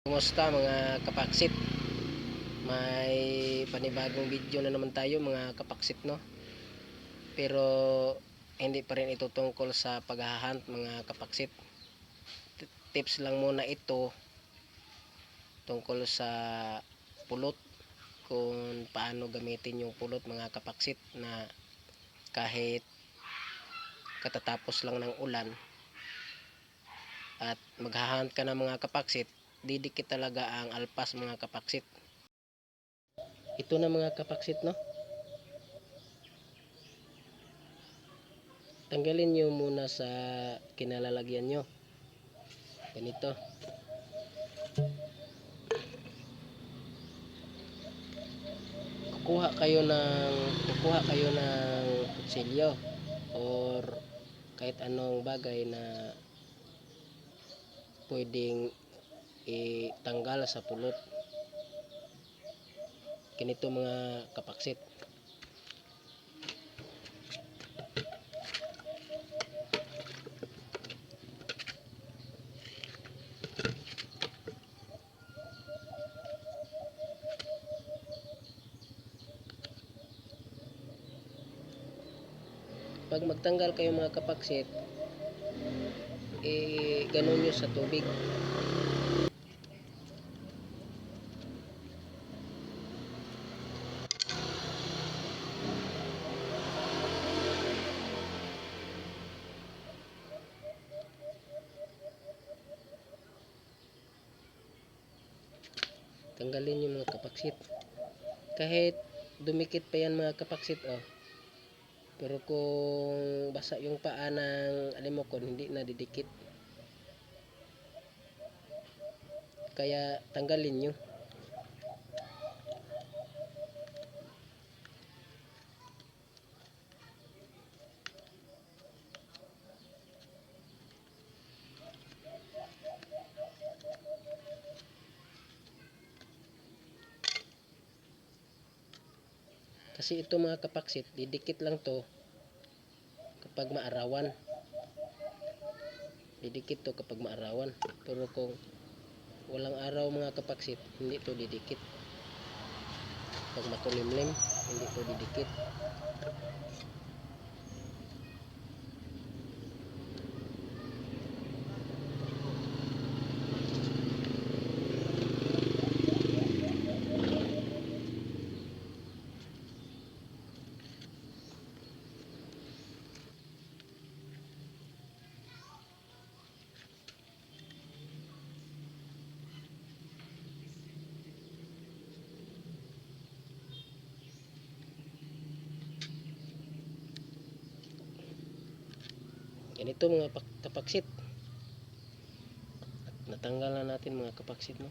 Kumusta mga kapaksit? May panibagong video na naman tayo mga kapaksit, no? Pero hindi pa rin ito tungkol sa paghahunt mga kapaksit. Tips lang muna ito tungkol sa pulot, kung paano gamitin yung pulot mga kapaksit, na kahit katatapos lang ng ulan at maghahunt ka ng mga kapaksit, didikit talaga ang alpas mga kapaksit. Ito na mga kapaksit, no? Tanggalin nyo muna sa kinalalagyan nyo. Ganito. Kukuha kayo ng kutsilyo or kahit anong bagay na pwedeng itanggal sa pulot. Ganito mga kapaksit. Pag magtanggal kayo mga kapaksit, ganun nyo sa tubig. Tanggalin nyo mga kapaksit. Kahit dumikit pa yan mga kapaksit, oh. Pero kung basa yung paa ng alimokon, hindi na didikit. Kaya tanggalin nyo. Kasi ito mga kapaksit, didikit lang to kapag maarawan. Didikit to kapag maarawan. Pero kung walang araw mga kapaksit, hindi to didikit. Pag makulimlim, hindi to didikit. Ganito mga kapaksit. At natanggal na natin mga kapaksit, no?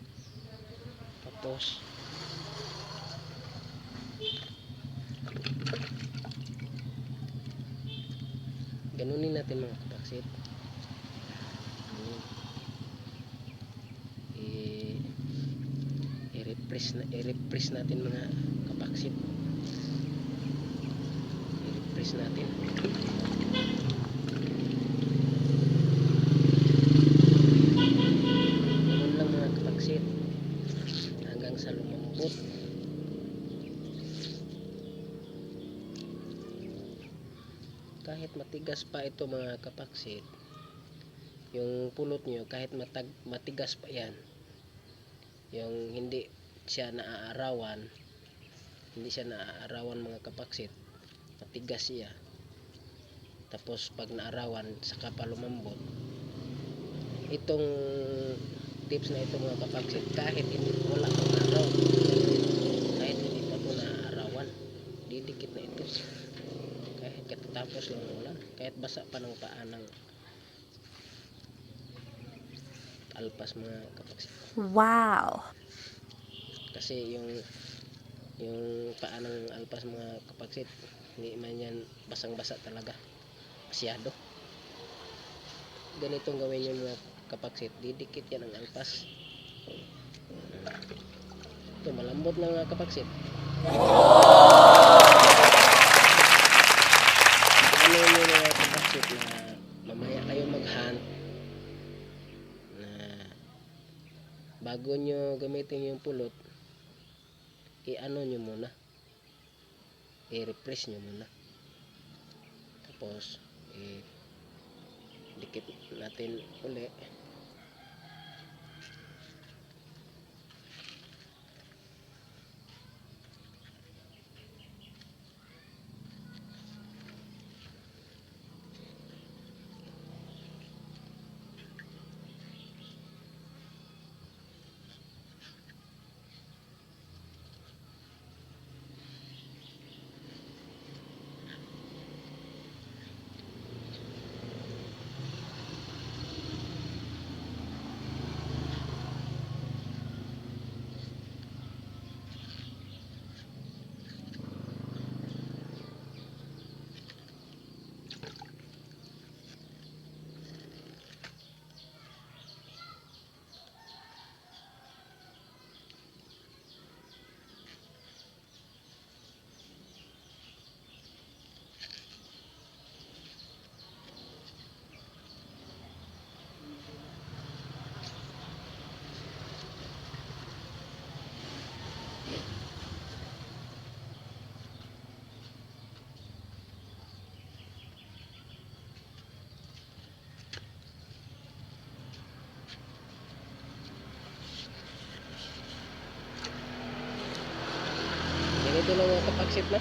Tapos ganunin natin mga kapaksit. I-refresh natin mga kapaksit. I-refresh natin. Ganun lang mga kapaksit hanggang sa lumambot. Kahit matigas pa ito mga kapaksit, yung pulot nyo, kahit matigas pa yan, yung hindi siya naaarawan mga kapaksit, matigas siya, tapos pag naarawan saka pa lumambot. Itong tips na ito mga kapaksit, kahit wala pang araw, kahit hindi pa ito naaarawan, didikit na ito kahit katatapos lang ng ulan, kahit basa pa ng paa ng alpas mga kapaksit. Wow! Kasi yung paa ng alpas mga kapaksit, hindi man yan basang-basa talaga, masyado. Ganitong gawin yung mga kapaksit, didikit yan ang alpas. Ito malambot na mga kapaksit. Ano yung mga kapaksit na mamaya kayo mag-hunt, na bago nyo gamitin yung pulot, i-ano nyo muna, i-refresh nyo muna, tapos dikit natin uli. Ganito lang mga kapaksit na.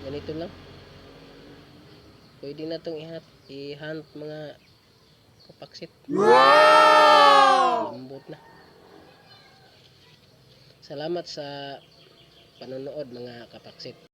Ganito lang. Pwede na itong i-hunt mga kapaksit. Wow! Lambot na. Salamat sa panonood mga kapaksit.